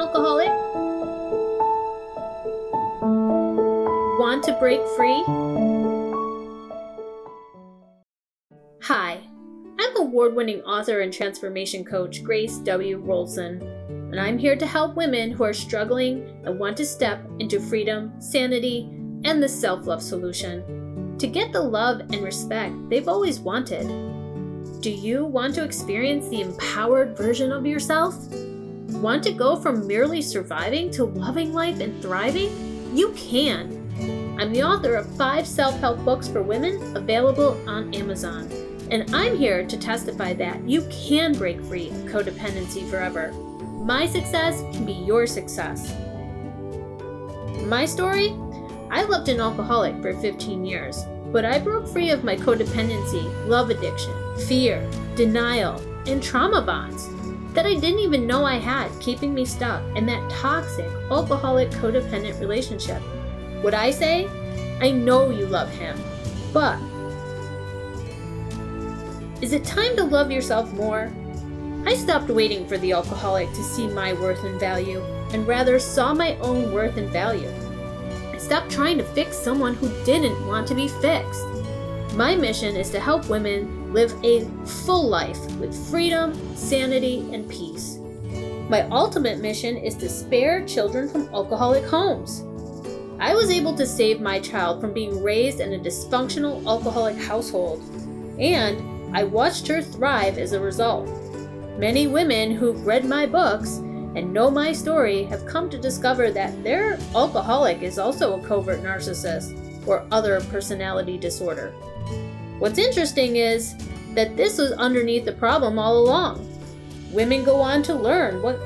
alcoholic? Want to break free? Hi, I'm award-winning author and transformation coach Grace W. Rolson, and I'm here to help women who are struggling and want to step into freedom, sanity, and the self-love solution to get the love and respect they've always wanted. Do you want to experience the empowered version of yourself? Want to go from merely surviving to loving life and thriving? You can. I'm the author of 5 self-help books for women available on Amazon, and I'm here to testify that you can break free of codependency forever. My success can be your success. My story? I loved an alcoholic for 15 years, but I broke free of my codependency, love addiction, fear, denial, and trauma bonds that I didn't even know I had, keeping me stuck in that toxic, alcoholic, codependent relationship. Would I say? I know you love him, but is it time to love yourself more? I stopped waiting for the alcoholic to see my worth and value, and rather saw my own worth and value. I stopped trying to fix someone who didn't want to be fixed. My mission is to help women live a full life with freedom, sanity, and peace. My ultimate mission is to spare children from alcoholic homes. I was able to save my child from being raised in a dysfunctional alcoholic household, and I watched her thrive as a result. Many women who've read my books and know my story have come to discover that their alcoholic is also a covert narcissist or other personality disorder. What's interesting is that this was underneath the problem all along. Women go on to learn what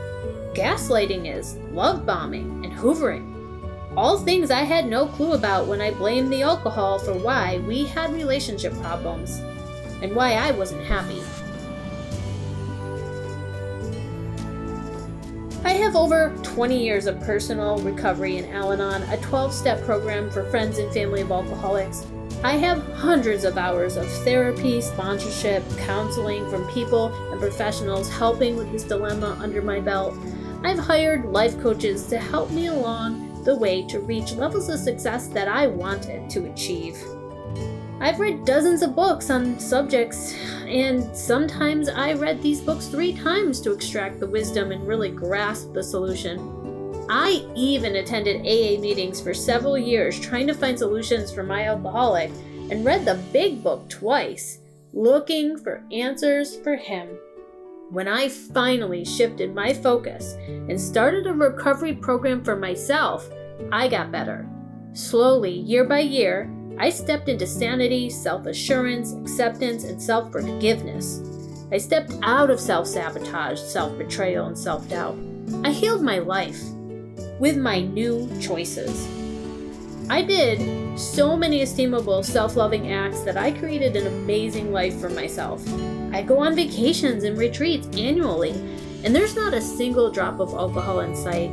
gaslighting is, love bombing, and hoovering. All things I had no clue about when I blamed the alcohol for why we had relationship problems and why I wasn't happy. I have over 20 years of personal recovery in Al-Anon, a 12-step program for friends and family of alcoholics. I have hundreds of hours of therapy, sponsorship, counseling from people and professionals helping with this dilemma under my belt. I've hired life coaches to help me along the way to reach levels of success that I wanted to achieve. I've read dozens of books on subjects, and sometimes I read these books 3 times to extract the wisdom and really grasp the solution. I even attended AA meetings for several years trying to find solutions for my alcoholic and read the big book twice, looking for answers for him. When I finally shifted my focus and started a recovery program for myself, I got better. Slowly, year by year, I stepped into sanity, self-assurance, acceptance, and self-forgiveness. I stepped out of self-sabotage, self-betrayal, and self-doubt. I healed my life with my new choices. I did so many estimable self-loving acts that I created an amazing life for myself. I go on vacations and retreats annually, and there's not a single drop of alcohol in sight.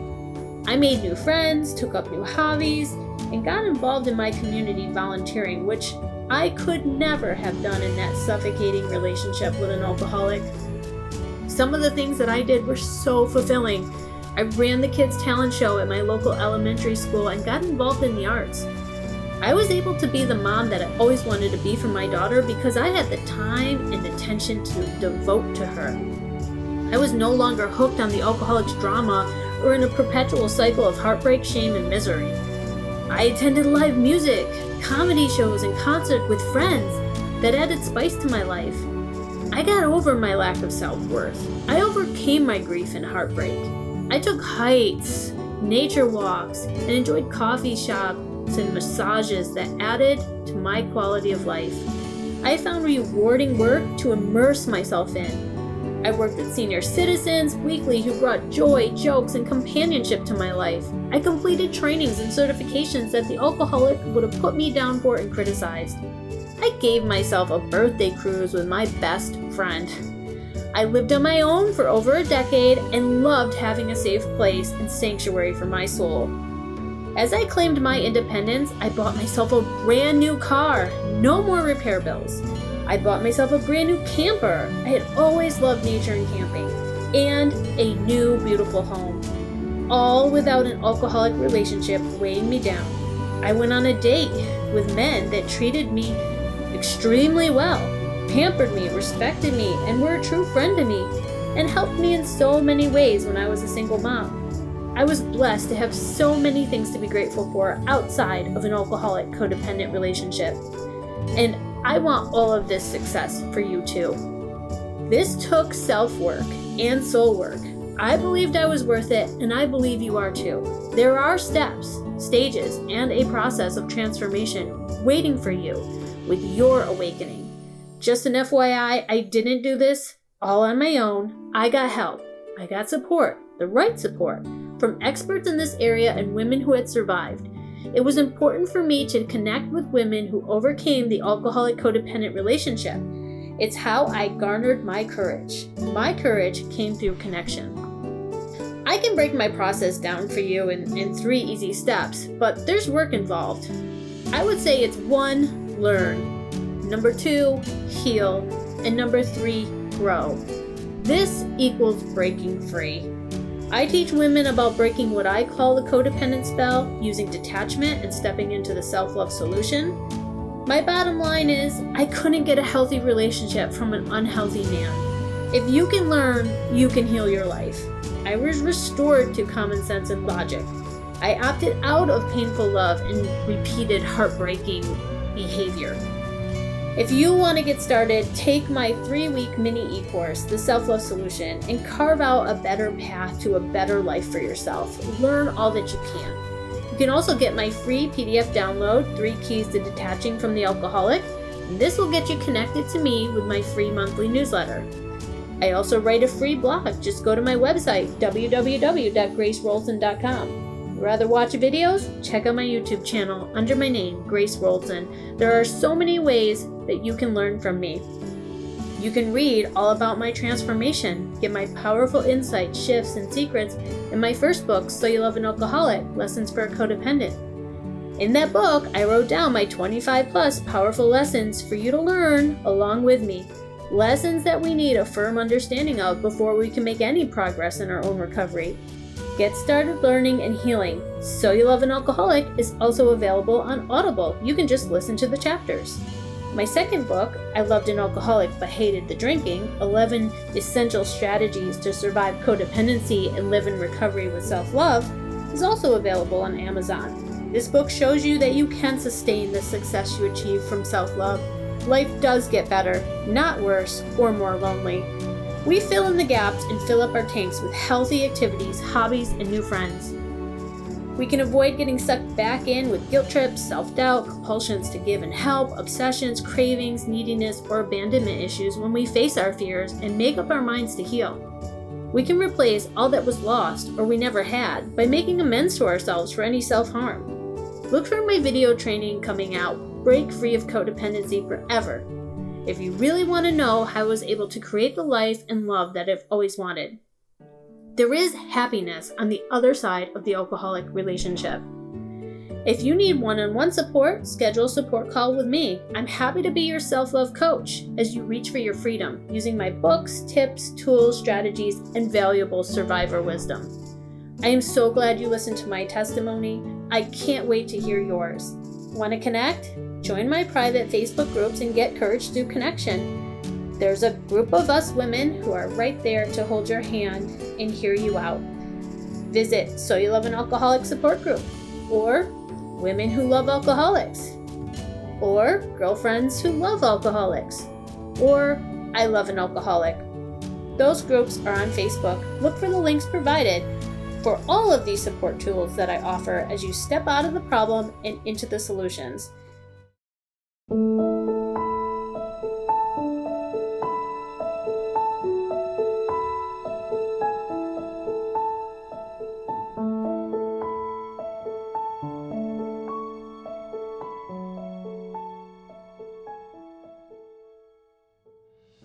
I made new friends, took up new hobbies, and got involved in my community volunteering, which I could never have done in that suffocating relationship with an alcoholic. Some of the things that I did were so fulfilling. I ran the kids' talent show at my local elementary school and got involved in the arts. I was able to be the mom that I always wanted to be for my daughter because I had the time and attention to devote to her. I was no longer hooked on the alcoholic's drama or in a perpetual cycle of heartbreak, shame, and misery. I attended live music, comedy shows, and concerts with friends that added spice to my life. I got over my lack of self-worth. I overcame my grief and heartbreak. I took hikes, nature walks, and enjoyed coffee shops and massages that added to my quality of life. I found rewarding work to immerse myself in. I worked with senior citizens weekly who brought joy, jokes, and companionship to my life. I completed trainings and certifications that the alcoholic would have put me down for and criticized. I gave myself a birthday cruise with my best friend. I lived on my own for over a decade and loved having a safe place and sanctuary for my soul. As I claimed my independence, I bought myself a brand new car, no more repair bills. I bought myself a brand new camper. I had always loved nature and camping, and a new beautiful home. all without an alcoholic relationship weighing me down. I went on a date with men that treated me extremely well, pampered me, respected me, and were a true friend to me, and helped me in so many ways when I was a single mom. I was blessed to have so many things to be grateful for outside of an alcoholic codependent relationship. And I want all of this success for you too. This took self-work and soul work. I believed I was worth it, and I believe you are too. There are steps, stages, and a process of transformation waiting for you with your awakening. Just an FYI, I didn't do this all on my own. I got help. I got support, the right support, from experts in this area and women who had survived. It was important for me to connect with women who overcame the alcoholic codependent relationship. It's how I garnered my courage. My courage came through connection. I can break my process down for you in 3 easy steps, but there's work involved. I would say it's 1, learn. Number 2, heal. And number 3, grow. This equals breaking free. I teach women about breaking what I call the codependent spell, using detachment and stepping into the self-love solution. My bottom line is, I couldn't get a healthy relationship from an unhealthy man. If you can learn, you can heal your life. I was restored to common sense and logic. I opted out of painful love and repeated heartbreaking behavior. If you want to get started, take my 3-week mini e-course, The Self-Love Solution, and carve out a better path to a better life for yourself. Learn all that you can. You can also get my free PDF download, 3 Keys to Detaching from the Alcoholic. This will get you connected to me with my free monthly newsletter. I also write a free blog. Just go to my website, www.gracerolson.com. Rather watch videos? Check out my YouTube channel under my name, Grace Rolson. There are so many ways that you can learn from me. You can read all about my transformation, get my powerful insights, shifts, and secrets in my first book, So You Love an Alcoholic, Lessons for a Codependent. In that book, I wrote down my 25 plus powerful lessons for you to learn along with me. Lessons that we need a firm understanding of before we can make any progress in our own recovery. Get started learning and healing. So You Love an Alcoholic is also available on Audible. You can just listen to the chapters. My second book, I Loved an Alcoholic but Hated the Drinking, 11 Essential Strategies to Survive Codependency and Live in Recovery with Self-Love, is also available on Amazon. This book shows you that you can sustain the success you achieve from self-love. Life does get better, not worse or more lonely. We fill in the gaps and fill up our tanks with healthy activities, hobbies, and new friends. We can avoid getting sucked back in with guilt trips, self-doubt, compulsions to give and help, obsessions, cravings, neediness, or abandonment issues when we face our fears and make up our minds to heal. We can replace all that was lost or we never had by making amends to ourselves for any self-harm. Look for my video training coming out, Break Free of Codependency Forever, if you really want to know how I was able to create the life and love that I've always wanted. There is happiness on the other side of the alcoholic relationship. If you need one-on-one support, schedule a support call with me. I'm happy to be your self-love coach as you reach for your freedom, using my books, tips, tools, strategies, and valuable survivor wisdom. I am so glad you listened to my testimony. I can't wait to hear yours. Want to connect? Join my private Facebook groups and get courage through connection. There's a group of us women who are right there to hold your hand and hear you out. Visit So You Love an Alcoholic support group, or Women Who Love Alcoholics, or Girlfriends Who Love Alcoholics, or I Love an Alcoholic. Those groups are on Facebook. Look for the links provided for all of these support tools that I offer as you step out of the problem and into the solutions.